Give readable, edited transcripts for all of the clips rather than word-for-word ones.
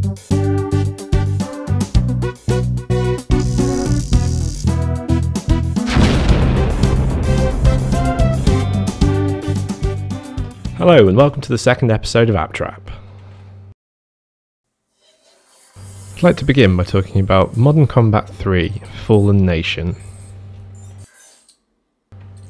Hello and welcome to the second episode of App Trap. I'd like to begin by talking about Modern Combat 3 Fallen Nation.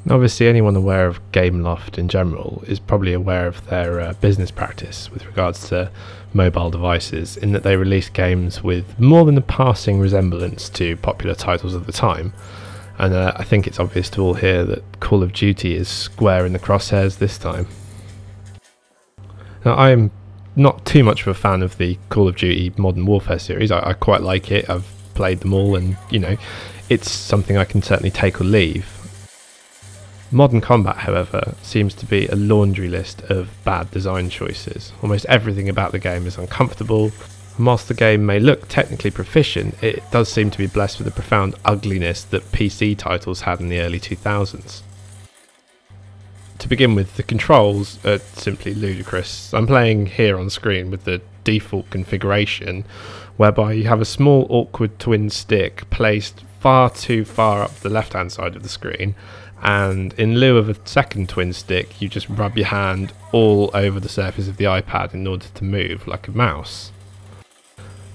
Now, obviously anyone aware of Gameloft in general is probably aware of their business practice with regards to mobile devices, in that they release games with more than a passing resemblance to popular titles of the time. And I think it's obvious to all here that Call of Duty is square in the crosshairs this time. Now, I'm not too much of a fan of the Call of Duty Modern Warfare series. I quite like it. I've played them all and, it's something I can certainly take or leave. Modern Combat, however, seems to be a laundry list of bad design choices. Almost everything about the game is uncomfortable. And whilst the game may look technically proficient, it does seem to be blessed with the profound ugliness that PC titles had in the early 2000s. To begin with, the controls are simply ludicrous. I'm playing here on screen with the default configuration, whereby you have a small awkward twin stick placed far too far up the left hand side of the screen, and in lieu of a second twin stick you just rub your hand all over the surface of the iPad in order to move like a mouse.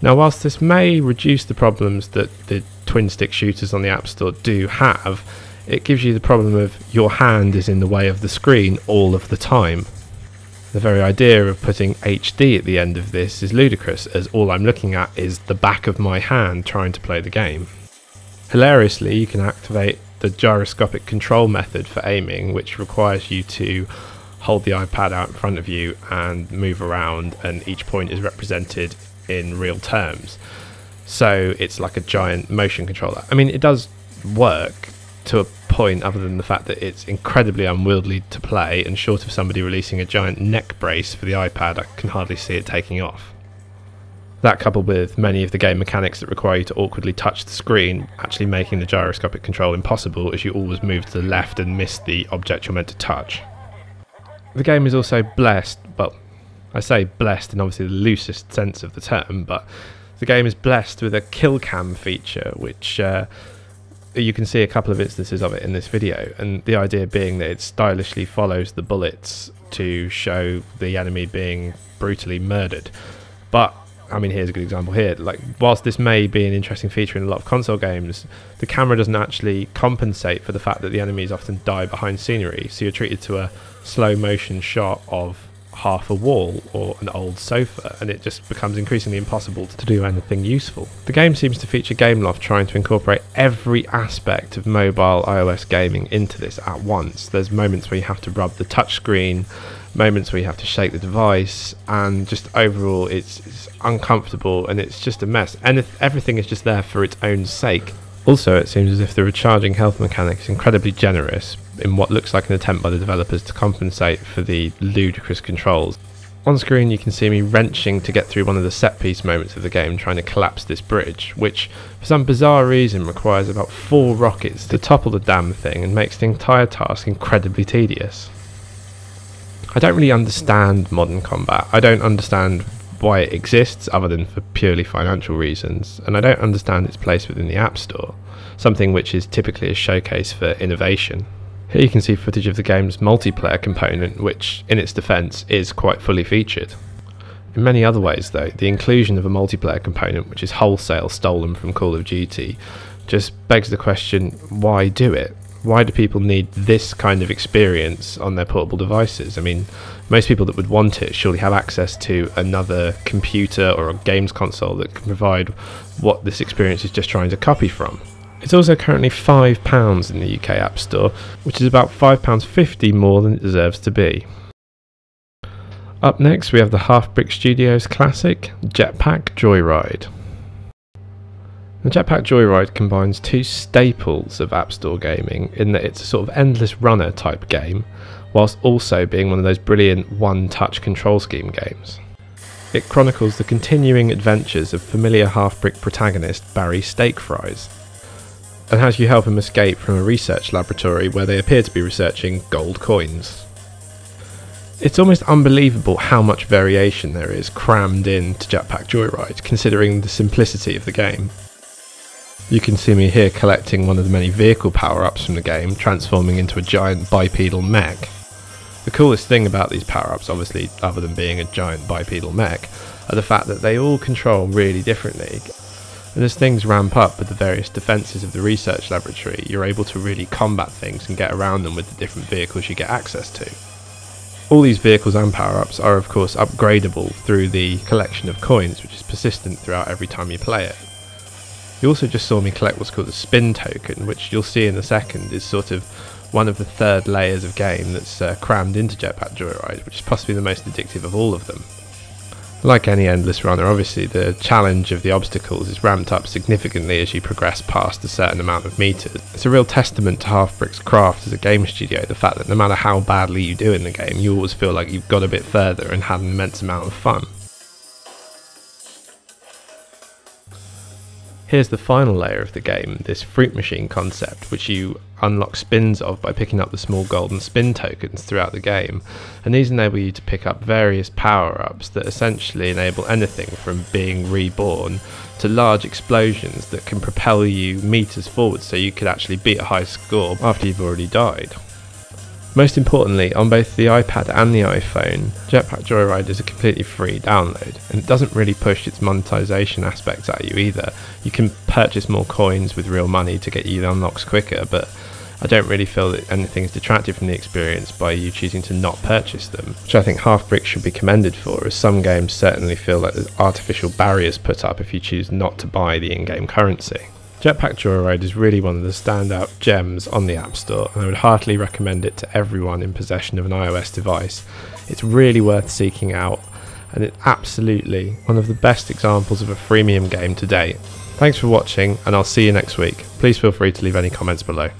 Now, whilst this may reduce the problems that the twin stick shooters on the App Store do have, it gives you the problem of your hand is in the way of the screen all of the time. The very idea of putting HD at the end of this is ludicrous, as all I'm looking at is the back of my hand trying to play the game. Hilariously, you can activate the gyroscopic control method for aiming, which requires you to hold the iPad out in front of you and move around, and each point is represented in real terms. So it's like a giant motion controller. I mean, it does work to a point, other than the fact that it's incredibly unwieldy to play, and short of somebody releasing a giant neck brace for the iPad, I can hardly see it taking off. That, coupled with many of the game mechanics that require you to awkwardly touch the screen, actually making the gyroscopic control impossible, as you always move to the left and miss the object you're meant to touch. The game is also blessed, well, I say blessed in obviously the loosest sense of the term, but the game is blessed with a kill cam feature, which you can see a couple of instances of it in this video, and the idea being that it stylishly follows the bullets to show the enemy being brutally murdered. But I mean, here's a good example here. Like, whilst this may be an interesting feature in a lot of console games, the camera doesn't actually compensate for the fact that the enemies often die behind scenery, so you're treated to a slow motion shot of half a wall or an old sofa, and it just becomes increasingly impossible to do anything useful. The game seems to feature Gameloft trying to incorporate every aspect of mobile iOS gaming into this at once. There's moments where you have to rub the touchscreen, moments where you have to shake the device, and just overall it's uncomfortable and it's just a mess, and everything is just there for its own sake. Also, it seems as if the recharging health mechanic is incredibly generous in what looks like an attempt by the developers to compensate for the ludicrous controls. On screen you can see me wrenching to get through one of the set piece moments of the game, trying to collapse this bridge, which for some bizarre reason requires about 4 rockets to topple the damn thing and makes the entire task incredibly tedious. I don't really understand Modern Combat. I don't understand why it exists other than for purely financial reasons, and I don't understand its place within the App Store, something which is typically a showcase for innovation. Here you can see footage of the game's multiplayer component, which in its defence is quite fully featured. In many other ways though, the inclusion of a multiplayer component which is wholesale stolen from Call of Duty just begs the question, why do it? Why do people need this kind of experience on their portable devices? I mean, most people that would want it surely have access to another computer or a games console that can provide what this experience is just trying to copy from. It's also currently £5 in the UK App Store, which is about £5.50 more than it deserves to be. Up next we have the Halfbrick Studios classic, Jetpack Joyride. The Jetpack Joyride combines two staples of App Store gaming in that it's a sort of endless runner type game, whilst also being one of those brilliant one-touch control scheme games. It chronicles the continuing adventures of familiar Halfbrick protagonist Barry Steakfries, and has you help him escape from a research laboratory where they appear to be researching gold coins. It's almost unbelievable how much variation there is crammed into Jetpack Joyride, considering the simplicity of the game. You can see me here collecting one of the many vehicle power-ups from the game, transforming into a giant bipedal mech. The coolest thing about these power-ups, obviously other than being a giant bipedal mech, are the fact that they all control really differently. And as things ramp up with the various defences of the research laboratory, you're able to really combat things and get around them with the different vehicles you get access to. All these vehicles and power-ups are of course upgradable through the collection of coins, which is persistent throughout every time you play it. You also just saw me collect what's called a spin token, which you'll see in a second is sort of one of the third layers of game that's crammed into Jetpack Joyride, which is possibly the most addictive of all of them. Like any endless runner, obviously the challenge of the obstacles is ramped up significantly as you progress past a certain amount of meters. It's a real testament to Halfbrick's craft as a game studio, the fact that no matter how badly you do in the game, you always feel like you've got a bit further and had an immense amount of fun. Here's the final layer of the game, this fruit machine concept, which you unlock spins of by picking up the small golden spin tokens throughout the game, and these enable you to pick up various power-ups that essentially enable anything from being reborn to large explosions that can propel you meters forward so you could actually beat a high score after you've already died. Most importantly, on both the iPad and the iPhone, Jetpack Joyride is a completely free download, and it doesn't really push its monetization aspects at you either. You can purchase more coins with real money to get you the unlocks quicker, but I don't really feel that anything is detracted from the experience by you choosing to not purchase them, which I think Halfbrick should be commended for, as some games certainly feel like there's artificial barriers put up if you choose not to buy the in-game currency. Jetpack Joyride is really one of the standout gems on the App Store, and I would heartily recommend it to everyone in possession of an iOS device. It's really worth seeking out, and it's absolutely one of the best examples of a freemium game to date. Thanks for watching, and I'll see you next week. Please feel free to leave any comments below.